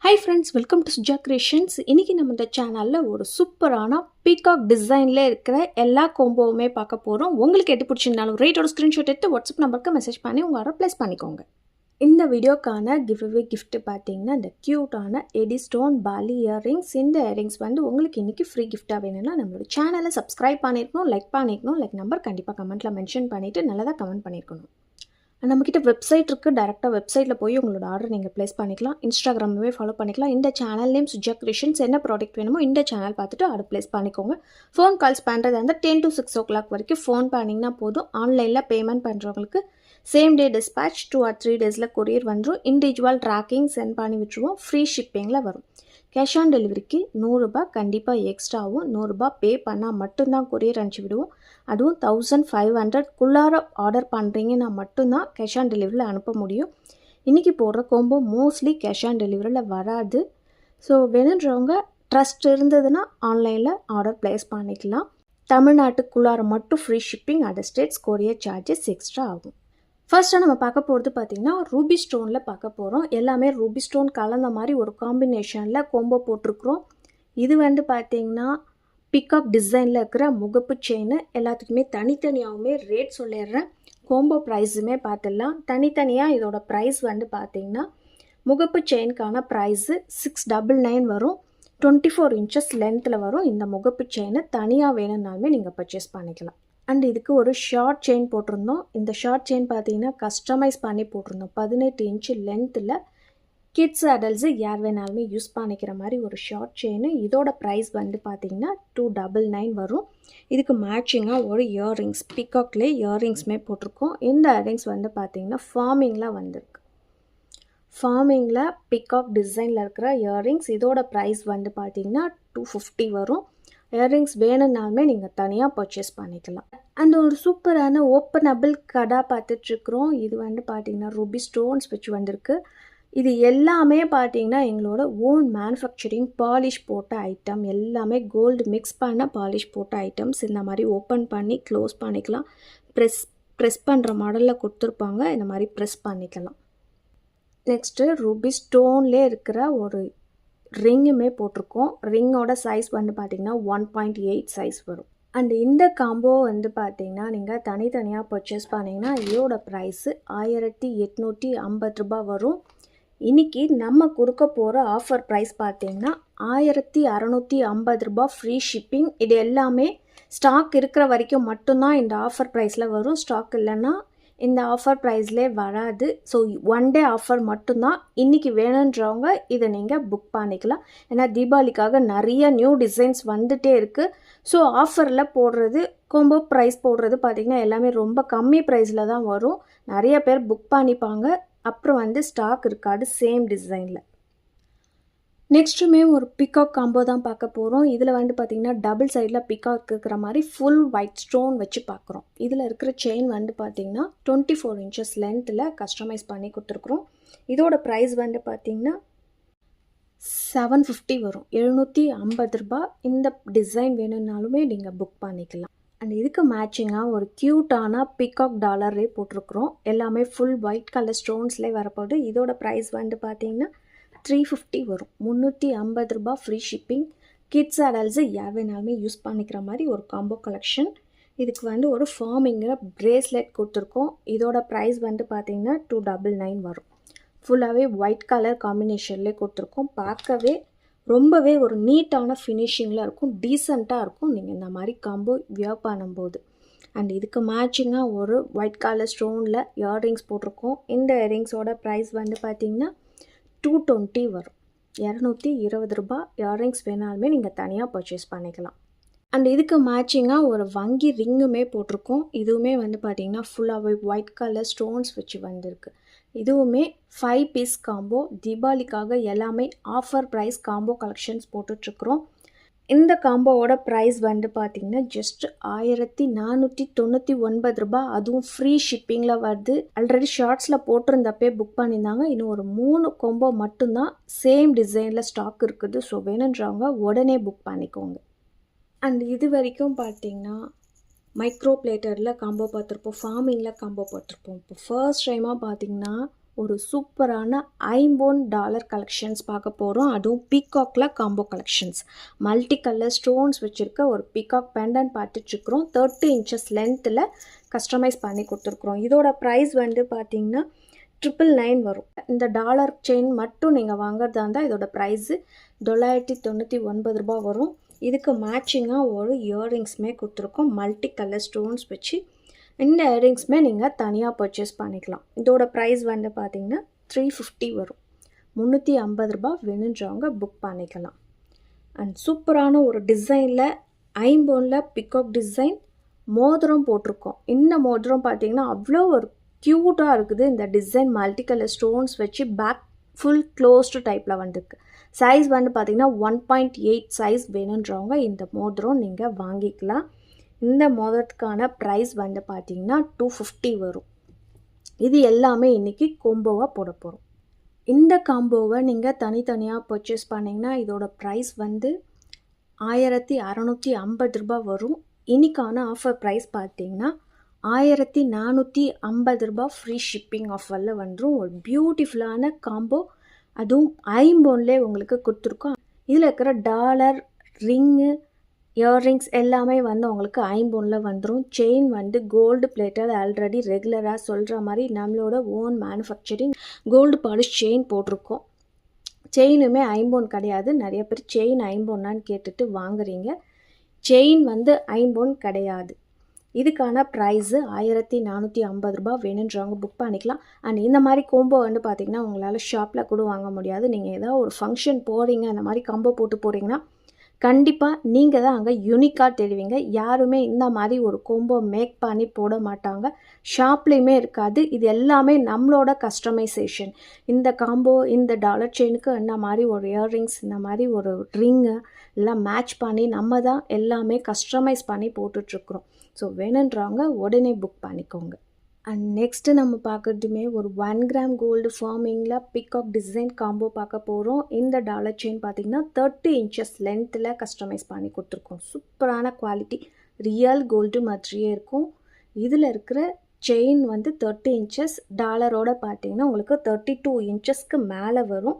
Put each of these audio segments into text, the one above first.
Hi friends, welcome to Suja Creations. இன்னைக்கு நம்ம இந்த சேனல்ல ஒரு சூப்பரான பீகாக் டிசைன்ல இருக்கிற எல்லா கோம்போவுமே பார்க்க போறோம். உங்களுக்கு எது பிடிச்சிருந்தாலும் ரேட்டோட ஸ்கிரீன்ஷாட் எடுத்து வாட்ஸ்அப் நம்பருக்கு மெசேஜ் பண்ணி உங்க ஆர்டர் பிளேஸ் பண்ணிக்கோங்க. இந்த வீடியோக்கான கிவ்அவே gift பார்த்தீங்கன்னா இந்த கியூட்டான எடி ஸ்டோன் பாலி இயரிங்ஸ். இந்த இயரிங்ஸ் வந்து உங்களுக்கு இன்னைக்கு ஃப்ரீ கிஃப்டாக வேணும்னா நம்மளோட சேனலை சப்ஸ்கிரைப் பண்ணிருக்கணும், லைக் பண்ணிக்கணும். லைக் நம்பர் கண்டிப்பாக கமெண்ட்ல மென்ஷன் பண்ணிட்டு நல்லதாக கமெண்ட் பண்ணிருக்கணும். நம்மக்கிட்ட வெப்சைட் இருக்குது. டேரெக்டாக வெப்சைட்டில் போய் உங்களோட ஆர்டர் நீங்கள் ப்ளேஸ் பண்ணிக்கலாம். இன்ஸ்டாகிராமே ஃபாலோ பண்ணிக்கலாம். இந்த சேனல் நேம் சுஜா கிரியேஷன்ஸ். என்ன ப்ராடக்ட் வேணுமோ இந்த சேனல் பார்த்துட்டு ஆர்டர் ப்ளேஸ் பண்ணிக்கோங்க. ஃபோன் கால்ஸ் பண்ணுறது அந்த 10 to 6 o'clock வரைக்கும் ஃபோன் பண்ணிங்கன்னா போதும். ஆன்லைனில் பேமெண்ட் பண்ணுறவங்களுக்கு same day dispatch 2 or 3 days courier வந்துடும். இண்டிவிஜுவல் ட்ராக்கிங் சென்ட் பண்ணி விட்டுருவோம். ஃப்ரீ ஷிப்பிங்கில் வரும். கேஷ் ஆன் டெலிவரிக்கு 100 ரூபாய் கண்டிப்பாக எக்ஸ்ட்ராவும். 100 ரூபாய் பே பண்ணால் மட்டும்தான் கொரியர் அனுப்பிச்சி விடுவோம். அதுவும் 1500 ஆர்டர் பண்ணுறீங்கன்னா மட்டும்தான் கேஷ் ஆன் டெலிவரியில் அனுப்ப முடியும். இன்றைக்கி போடுற கோம்போ மோஸ்ட்லி கேஷ் ஆன் டெலிவரியில் வராது. ஸோ வேணுன்றவங்க ட்ரஸ்ட் இருந்ததுன்னா ஆன்லைனில் ஆர்டர் ப்ளேஸ் பண்ணிக்கலாம். தமிழ்நாட்டுக்குள்ளார மட்டும் free shipping, other states courier charges extra ஆகும். ஃபர்ஸ்ட்டாக நம்ம பார்க்க போகிறது பார்த்திங்கன்னா ரூபி ஸ்டோனில் பார்க்க போகிறோம். எல்லாமே ரூபி ஸ்டோன் கலந்த மாதிரி ஒரு காம்பினேஷனில் கோம்போ போட்டிருக்கிறோம். இது வந்து பார்த்திங்கன்னா பிகாக் டிசைனில் இருக்கிற முகப்பு செயின். எல்லாத்துக்குமே தனித்தனியாகவுமே ரேட் சொல்லிடுறேன். கோம்போ ப்ரைஸுமே பார்த்துடலாம். தனித்தனியாக இதோட ப்ரைஸ் வந்து பார்த்திங்கன்னா முகப்பு செயினுக்கான ப்ரைஸு 699 வரும். 24 inches லென்த்தில் வரும். இந்த முகப்பு செயினை தனியாக வேணும்னாலுமே நீங்கள் பர்ச்சேஸ் பண்ணிக்கலாம். அண்ட் இதுக்கு ஒரு ஷார்ட் செயின் போட்டிருந்தோம். இந்த ஷார்ட் செயின் பார்த்தீங்கன்னா கஸ்டமைஸ் பண்ணி போட்டிருந்தோம். 18 inch லென்த்தில் கிட்ஸ் அடல்ட்ஸு யார் வேணாலுமே யூஸ் பண்ணிக்கிற மாதிரி ஒரு ஷார்ட் செயின். இதோட ப்ரைஸ் வந்து பார்த்தீங்கன்னா 299 வரும். இதுக்கு மேட்சிங்காக ஒரு இயர்ரிங்ஸ், பிகாக்லேயே இயர்ரிங்ஸுமே போட்டிருக்கோம். இந்த இயர்ரிங்ஸ் வந்து பார்த்தீங்கன்னா ஃபார்மிங்கில் வந்திருக்கு. ஃபார்மிங்கில் பிகாக் டிசைனில் இருக்கிற இயர்ரிங்ஸ். இதோட ப்ரைஸ் வந்து பார்த்தீங்கன்னா 250 வரும். இயர்ரிங்ஸ் வேணும்னாலுமே நீங்கள் தனியாக பர்ச்சேஸ் பண்ணிக்கலாம். அண்ட் ஒரு சூப்பரான ஓப்பனபிள் கடா பார்த்துட்ருக்குறோம். இது வந்து பார்த்திங்கன்னா ரூபி ஸ்டோன்ஸ் வச்சு வந்திருக்கு. இது எல்லாமே பார்த்திங்கன்னா எங்களோட ஓன் மேனுஃபேக்சரிங் பாலிஷ் போட்ட ஐட்டம். எல்லாமே கோல்டு மிக்ஸ் பண்ண பாலிஷ் போட்ட ஐட்டம்ஸ். இந்த மாதிரி ஓப்பன் பண்ணி க்ளோஸ் பண்ணிக்கலாம். ப்ரெஸ் பண்ணுற மாடலில் கொடுத்துருப்பாங்க. இந்த மாதிரி ப்ரெஸ் பண்ணிக்கலாம். நெக்ஸ்ட்டு ரூபி ஸ்டோன்லேயே இருக்கிற ஒரு ரிங்குமே போட்டிருக்கோம். ரிங்கோட சைஸ் வந்து பார்த்திங்கன்னா 1.8 சைஸ் வரும். அண்ட் இந்த காம்போ வந்து பார்த்திங்கன்னா நீங்கள் தனித்தனியாக பர்ச்சேஸ் பண்ணிங்கன்னா இதோட ப்ரைஸு 1850 ரூபாய் வரும். இன்றைக்கி நம்ம கொடுக்க போகிற ஆஃபர் ப்ரைஸ் பார்த்திங்கன்னா 1650 ரூபாய் ஃப்ரீ ஷிப்பிங். இது எல்லாமே ஸ்டாக் இருக்கிற வரைக்கும் மட்டும்தான் இந்த ஆஃபர் ப்ரைஸில் வரும். ஸ்டாக் இல்லைன்னா இந்த ஆஃபர் ப்ரைஸ்லேயே வராது. ஸோ ஒன் டே ஆஃபர் மட்டும்தான். இன்றைக்கி வேணுன்றவங்க இதை நீங்கள் புக் பண்ணிக்கலாம். ஏன்னா தீபாவளிக்காக நிறைய நியூ டிசைன்ஸ் வந்துகிட்டே இருக்குது. ஸோ ஆஃபரில் போடுறது, கோம்போ ப்ரைஸ் போடுறது பார்த்திங்கன்னா எல்லாமே ரொம்ப கம்மி ப்ரைஸில் தான் வரும். நிறைய பேர் புக் பண்ணிப்பாங்க. அப்புறம் வந்து ஸ்டாக் இருக்காது சேம் டிசைனில். நெக்ஸ்ட்டுமே ஒரு பிகாக் காம்போ தான் பார்க்க போகிறோம். இதில் வந்து பார்த்திங்கன்னா டபுள் சைடில் பிகாக் இருக்கிற மாதிரி ஃபுல் ஒயிட் ஸ்டோன் வச்சு பார்க்குறோம். இதில் இருக்கிற செயின் வந்து பார்த்திங்கன்னா 24 inches லென்த்தில் கஸ்டமைஸ் பண்ணி கொடுத்துருக்குறோம். இதோட ப்ரைஸ் வந்து பார்த்திங்கன்னா 750 வரும். 750 ரூபாய். இந்த டிசைன் வேணும்னாலுமே நீங்கள் புக் பண்ணிக்கலாம். அண்ட் இதுக்கு மேட்சிங்காக ஒரு க்யூட்டான பிகாக் டாலரே போட்டிருக்குறோம். எல்லாமே ஃபுல் ஒயிட் கலர் ஸ்டோன்ஸ்லேயே வரப்போகுது. இதோட ப்ரைஸ் வந்து பார்த்திங்கன்னா 350 வரும். 350 ரூபாய் ஃப்ரீ ஷிப்பிங். கிட்ஸ் அடல்ட்ஸு யார் வேணாலுமே யூஸ் பண்ணிக்கிற மாதிரி ஒரு காம்போ கலெக்ஷன். இதுக்கு வந்து ஒரு ஃபார்மிங்கிற ப்ரேஸ்லெட் கொடுத்துருக்கோம். இதோட ப்ரைஸ் வந்து பார்த்திங்கன்னா 299 வரும். ஃபுல்லாகவே ஒயிட் கலர் காம்பினேஷன்லேயே கொடுத்துருக்கோம். பார்க்கவே ரொம்பவே ஒரு நீட்டான ஃபினிஷிங்கில் இருக்கும். டீசெண்டாக இருக்கும் நீங்கள் இந்த மாதிரி காம்போ வியர் பண்ணும்போது. அண்ட் இதுக்கு மேட்சிங்காக ஒரு ஒயிட் கலர் ஸ்டோனில் இயர்ரிங்ஸ் போட்டிருக்கோம். இந்த இயர்ரிங்ஸோட ப்ரைஸ் வந்து பார்த்திங்கன்னா 220 வரும். 220 ரூபாய். இயர்ரிங்ஸ் வேணாலுமே நீங்கள் தனியாக பர்ச்சேஸ் பண்ணிக்கலாம். அண்ட் இதுக்கு மேட்சிங்காக ஒரு வங்கி ரிங்குமே போட்டிருக்கோம். இதுவுமே வந்து பார்த்திங்கன்னா ஃபுல்லாகவே ஒயிட் கலர் ஸ்டோன்ஸ் வச்சு வந்திருக்கு. இதுவுமே 5 பீஸ் காம்போ. தீபாவளிக்காக எல்லாமே ஆஃபர் ப்ரைஸ் காம்போ கலெக்ஷன்ஸ் போட்டுட்ருக்குறோம். இந்த காம்போவோட ப்ரைஸ் வந்து பார்த்திங்கன்னா ஜஸ்ட் 1499 ரூபாய். அதுவும் ஃப்ரீ ஷிப்பிங்கில் வருது. ஆல்ரெடி ஷார்ட்ஸில் போட்டிருந்தப்பே புக் பண்ணியிருந்தாங்க. இன்னும் ஒரு 3 கோம்போ மட்டும்தான் சேம் டிசைனில் ஸ்டாக் இருக்குது. ஸோ வேணுன்றவங்க உடனே புக் பண்ணிக்கோங்க. அண்ட் இது வரைக்கும் பார்த்திங்கன்னா மைக்ரோ பிளேட்டரில் காம்போ பார்த்துருப்போம், ஃபார்மிங்கில் காம்போ பார்த்துருப்போம். இப்போ ஃபர்ஸ்ட் டைமாக பார்த்திங்கன்னா ஒரு சூப்பரான $50 கலெக்ஷன்ஸ் பார்க்க போகிறோம். அதுவும் பீகாக்கில் combo collections. Multi colour stones வச்சுருக்க ஒரு பீகாக் பெண்டன்ட் பார்த்துட்ருக்குறோம். 30 inches லென்த்தில் கஸ்டமைஸ் பண்ணி கொடுத்துருக்குறோம். இதோட ப்ரைஸ் வந்து பார்த்திங்கன்னா 999 வரும். இந்த டாலர் செயின் மட்டும் நீங்கள் வாங்குறதா இருந்தால் இதோட ப்ரைஸு $999 வரும். இதுக்கு மேட்சிங்காக ஒரு இயர்ரிங்ஸுமே கொடுத்துருக்கோம். மல்டி கலர் ஸ்டோன்ஸ் வச்சு இந்த இயரிங்ஸுமே நீங்கள் தனியாக பர்ச்சேஸ் பண்ணிக்கலாம். இதோட ப்ரைஸ் வந்து பார்த்திங்கன்னா $350 வரும். $350 வேணுன்றவங்க புக் பண்ணிக்கலாம். அண்ட் சூப்பரான ஒரு டிசைனில் ஐம்பொனில் பிகாக் டிசைன் மோதிரம் போட்டிருக்கோம். இந்த மோதிரம் பார்த்திங்கன்னா அவ்வளோ ஒரு க்யூட்டாக இருக்குது. இந்த டிசைன் மல்டி கலர் ஸ்டோன்ஸ் வச்சு பேக் ஃபுல் க்ளோஸ்டு டைப்பில் வந்துருக்கு. சைஸ் வந்து பார்த்திங்கன்னா 1.8 சைஸ் வேணுன்றவங்க இந்த மோதிரம் நீங்கள் வாங்கிக்கலாம். இந்த மோதிரத்துக்கான ப்ரைஸ் வந்து பார்த்திங்கன்னா $250 வரும். இது எல்லாமே இன்றைக்கி கோம்போவாக போட போகிறோம். இந்த காம்போவை நீங்கள் தனித்தனியாக பர்ச்சேஸ் பண்ணிங்கன்னா இதோட ப்ரைஸ் வந்து $1650 வரும். இன்றைக்கான ஆஃபர் ப்ரைஸ் பார்த்திங்கன்னா $1450 ஃப்ரீ ஷிப்பிங் ஆஃபரில் வந்துடும். ஒரு பியூட்டிஃபுல்லான காம்போ, அதுவும் ஐம்பொன்லே உங்களுக்கு கொடுத்துருக்கோம். இதில் இருக்கிற டாலர், ரிங்கு, இயர்ரிங்ஸ் எல்லாமே வந்து உங்களுக்கு ஐம்பொனில் வந்துடும். செயின் வந்து கோல்டு பிளேட்டட், ஆல்ரெடி ரெகுலராக சொல்கிற மாதிரி நம்மளோட own manufacturing gold polish chain போட்டிருக்கோம். செயினுமே ஐம்பொன் கிடையாது. நிறைய பேர் செயின் ஐம்பொன்னான்னு கேட்டுட்டு வாங்குறீங்க. செயின் வந்து ஐம்பொன் கிடையாது. இதுக்கான ப்ரைஸு $1450 வேணுன்றவங்க புக் பண்ணிக்கலாம். அண்ட் இந்த மாதிரி கோம்போ வந்து பார்த்திங்கன்னா உங்களால் ஷாப்பில் கூட வாங்க முடியாது. நீங்கள் ஏதாவது ஒரு ஃபங்க்ஷன் போகிறீங்க, அந்த மாதிரி காம்போ போட்டு போகிறீங்கன்னா கண்டிப்பாக நீங்கள் தான் அங்கே யூனிக்காக தெரிவிங்க. யாருமே இந்த மாதிரி ஒரு கோம்போ மேக் பண்ணி போட மாட்டாங்க. ஷாப்லேயுமே இருக்காது. இது எல்லாமே நம்மளோட கஸ்டமைசேஷன். இந்த காம்போ, இந்த டாலர் செயினுக்கு இந்த மாதிரி ஒரு இயர்ரிங்ஸ், இந்த மாதிரி ஒரு ரிங்கு எல்லாம் மேட்ச் பண்ணி நம்ம தான் எல்லாமே கஸ்டமைஸ் பண்ணி போட்டுட்ருக்குறோம். ஸோ வேணுன்றவங்க உடனே புக் பண்ணிக்கோங்க. அண்ட் நெக்ஸ்ட்டு நம்ம பார்க்குறதுமே ஒரு 1 கிராம் கோல்டு ஃபார்மிங்கில் பிகாக் டிசைன் காம்போ பார்க்க போகிறோம். இந்த டாலர் செயின் பார்த்திங்கன்னா 30 inches லென்த்தில் கஸ்டமைஸ் பண்ணி கொடுத்துருக்கோம். சூப்பரான குவாலிட்டி, ரியல் கோல்டு மாதிரியே இருக்கும். இதில் இருக்கிற செயின் வந்து 30 inches, டாலரோட பார்த்திங்கன்னா உங்களுக்கு 32 inchesக்கு மேலே வரும்.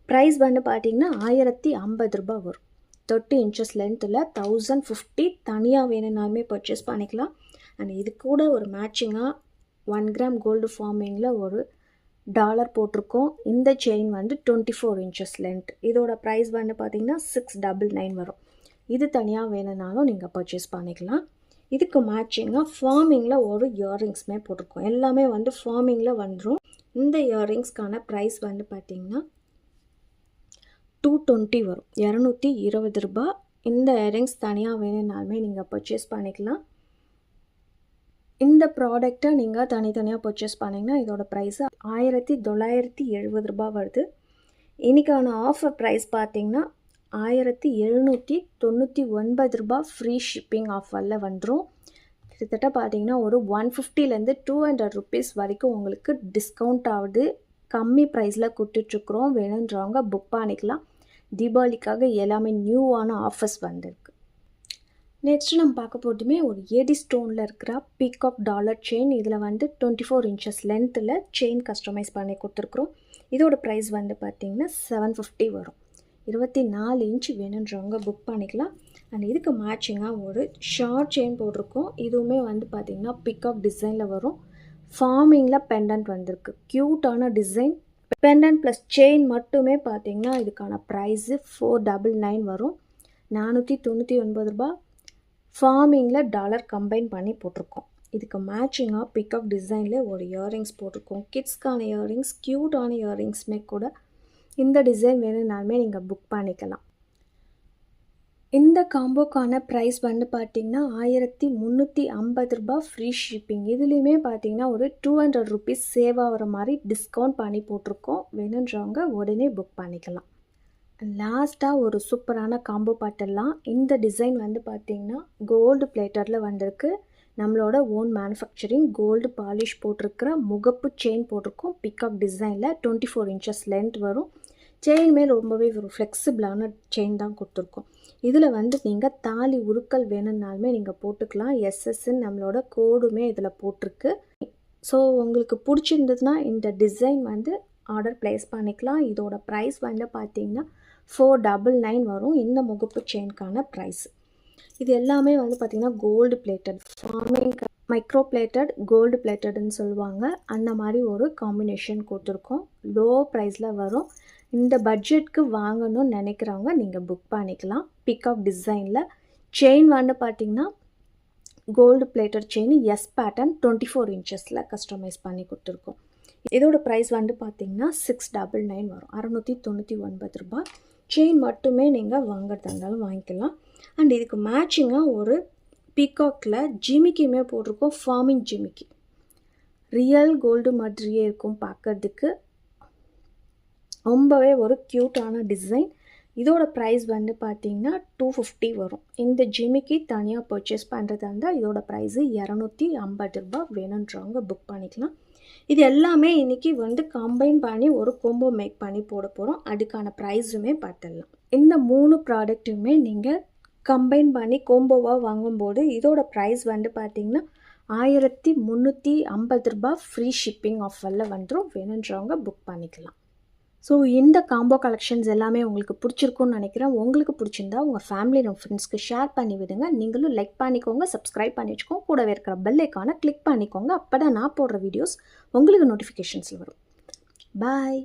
ப்ரைஸ் வந்து பார்த்திங்கன்னா $1050 வரும். 30 inches லென்த்தில் 1050. தனியாக வேணும்னாலுமே பர்ச்சேஸ் பண்ணிக்கலாம். அண்ட் இது கூட ஒரு மேட்சிங்காக 1 கிராம் கோல்டு ஃபார்மிங்கில் ஒரு டாலர் போட்டிருக்கோம். இந்த செயின் வந்து 24 inches லென்த். இதோட ப்ரைஸ் வந்து பார்த்திங்கன்னா $699 வரும். இது தனியாக வேணும்னாலும் நீங்கள் பர்ச்சேஸ் பண்ணிக்கலாம். இதுக்கு மேட்சிங்காக ஃபார்மிங்கில் ஒரு இயர்ரிங்ஸுமே போட்டிருக்கோம். எல்லாமே வந்து ஃபார்மிங்கில் வந்துடும். இந்த இயர்ரிங்ஸ்க்கான ப்ரைஸ் வந்து பார்த்திங்கன்னா $220 வரும். $220. இந்த இயர்ரிங்ஸ் தனியாக வேணும்னாலுமே நீங்கள் பர்ச்சேஸ் பண்ணிக்கலாம். இந்த ப்ராடக்டை நீங்கள் தனித்தனியாக பர்ச்சேஸ் பண்ணிங்கன்னா இதோட ப்ரைஸு $1970 வருது. இன்றைக்கான ஆஃபர் ப்ரைஸ் பார்த்திங்கன்னா $1799 ஃப்ரீ ஷிப்பிங் ஆஃபரில் வந்துடும். கிட்டத்தட்ட பார்த்திங்கன்னா ஒரு $150 $200 வரைக்கும் உங்களுக்கு டிஸ்கவுண்ட் ஆகுது. கம்மி ப்ரைஸில் கொடுத்துட்ருக்குறோம். வேணுன்றவங்க புக் பண்ணிக்கலாம். தீபாவளிக்காக எல்லாமே நியூவான ஆஃபர்ஸ் வந்திருக்கு. நெக்ஸ்ட்டு நம்ம பார்க்க போகிறதுமே ஒரு ஏடி ஸ்டோனில் இருக்கிற பீகாக் டாலர் செயின். இதில் வந்து 24 inches லென்த்தில் செயின் கஸ்டமைஸ் பண்ணி கொடுத்துருக்குறோம். இதோட ப்ரைஸ் வந்து பார்த்திங்கன்னா $750 வரும். 24 inch வேணுன்றவங்க புக் பண்ணிக்கலாம். அண்ட் இதுக்கு மேட்சிங்காக ஒரு ஷார்ட் செயின் போட்டிருக்கோம். இதுவுமே வந்து பார்த்திங்கன்னா பீகாக் டிசைனில் வரும். ஃபார்மிங்கில் பெண்டன்ட் வந்திருக்கு. க்யூட்டான டிசைன். பெண்டன்ட் ப்ளஸ் செயின் மட்டுமே பார்த்திங்கன்னா இதுக்கான ப்ரைஸு $499 வரும். $499. ஃபார்மிங்கில் டாலர் கம்பைன் பண்ணி போட்டிருக்கோம். இதுக்கு மேட்சிங்காக பிகாக் டிசைனில் ஒரு இயர்ரிங்ஸ் போட்டிருக்கோம். கிட்ஸ்க்கான இயர்ரிங்ஸ், க்யூட்டான இயர்ரிங்ஸுமே கூட இந்த டிசைன் வேணும்னாலுமே நீங்கள் புக் பண்ணிக்கலாம். இந்த காம்போக்கான ப்ரைஸ் வந்து பார்த்திங்கன்னா $1350 ஃப்ரீ ஷிப்பிங். இதுலேயுமே பார்த்திங்கன்னா ஒரு $200 சேவ் ஆகிற மாதிரி டிஸ்கவுண்ட் பண்ணி போட்டிருக்கோம். வேணுன்றவங்க உடனே புக் பண்ணிக்கலாம். லாஸ்ட்டாக ஒரு சூப்பரான காம்போ பார்த்துடலாம். இந்த டிசைன் வந்து பார்த்திங்கன்னா கோல்டு பிளேட்டரில் வந்திருக்கு. நம்மளோட ஓன் மேனுஃபேக்சரிங் கோல்டு பாலிஷ் போட்டிருக்கிற முகப்பு செயின் போட்டிருக்கோம். பிகாக் டிசைனில் 24 inches லென்த் வரும். செயினுமே ரொம்பவே ஒரு ஃப்ளெக்சிபிளான செயின் தான் கொடுத்துருக்கோம். இதில் வந்து நீங்கள் தாலி உருக்கல் வேணும்னாலுமே நீங்கள் போட்டுக்கலாம். எஸ்எஸ்ன்னு நம்மளோட கோடுமே இதில் போட்டிருக்கு. ஸோ உங்களுக்கு பிடிச்சிருந்ததுன்னா இந்த டிசைன் வந்து ஆர்டர் ப்ளேஸ் பண்ணிக்கலாம். இதோட ப்ரைஸ் வந்து பார்த்திங்கன்னா 499 வரும் இந்த முகப்பு செயின்கான ப்ரைஸ். இது எல்லாமே வந்து பார்த்திங்கன்னா gold plated, forming micro plated gold பிளேட்டட்னு சொல்லுவாங்க. அந்த மாதிரி ஒரு காம்பினேஷன் கொடுத்துருக்கோம். லோ ப்ரைஸில் வரும். இந்த பட்ஜெட்க்கு வாங்கணும்னு நினைக்கிறவங்க நீங்கள் புக் பண்ணிக்கலாம். பீகாக் டிசைனில் செயின் வந்து பார்த்திங்கன்னா gold plated chain S pattern 24 இன்ச்சஸில் கஸ்டமைஸ் பண்ணி கொடுத்துருக்கோம். இதோட ப்ரைஸ் வந்து பார்த்திங்கன்னா 699 வரும். 699 ரூபாய். செயின் மட்டுமே நீங்கள் வாங்குறதா இருந்தாலும் வாங்கிக்கலாம். அண்ட் இதுக்கு மேட்சிங்காக ஒரு பீகாக்கில் ஜிமிக்கியுமே போட்டிருக்கோம். ஃபார்மிங் ஜிமிக்கி ரியல் கோல்டு மாதிரியே இருக்கும் பார்க்கறதுக்கு. ரொம்பவே ஒரு க்யூட்டான டிசைன். இதோட ப்ரைஸ் வந்து பார்த்திங்கன்னா 250 வரும். இந்த ஜிமிக்கி தனியாக பர்ச்சேஸ் பண்ணுறதா இருந்தால் இதோட ப்ரைஸு 250 ரூபாய். வேணுன்றவங்க புக் பண்ணிக்கலாம். இது எல்லாமே இன்றைக்கி வந்து கம்பைன் பண்ணி ஒரு கோம்போ மேக் பண்ணி போட போகிறோம். அதுக்கான ப்ரைஸுமே பார்த்துடலாம். இந்த 3 ப்ராடக்ட்டுமே நீங்கள் கம்பைன் பண்ணி கோம்போவாக வாங்கும்போது இதோட ப்ரைஸ் வந்து பார்த்திங்கன்னா 1350 ரூபாய். ஃப்ரீ ஷிப்பிங் ஆஃபரில் வந்துடும். வேணுன்றவங்க புக் பண்ணிக்கலாம். ஸோ இந்த காம்போ கலெக்ஷன்ஸ் எல்லாமே உங்களுக்கு பிடிச்சிருக்குன்னு நினைக்கிறேன். உங்களுக்கு பிடிச்சிருந்தா உங்கள் ஃபேமிலி அண்ட் ஃப்ரெண்ட்ஸ்க்கு ஷேர் பண்ணி விடுங்க. நீங்களும் லைக் பண்ணிக்கோங்க, சப்ஸ்கிரைப் பண்ணி வச்சுக்கோங்க. கூடவே இருக்கிற பெல் ஐக்கானை கிளிக் பண்ணிக்கோங்க. அப்போ தான் நான் போடுற வீடியோஸ் உங்களுக்கு நோட்டிஃபிகேஷன்ஸில் வரும். பாய்.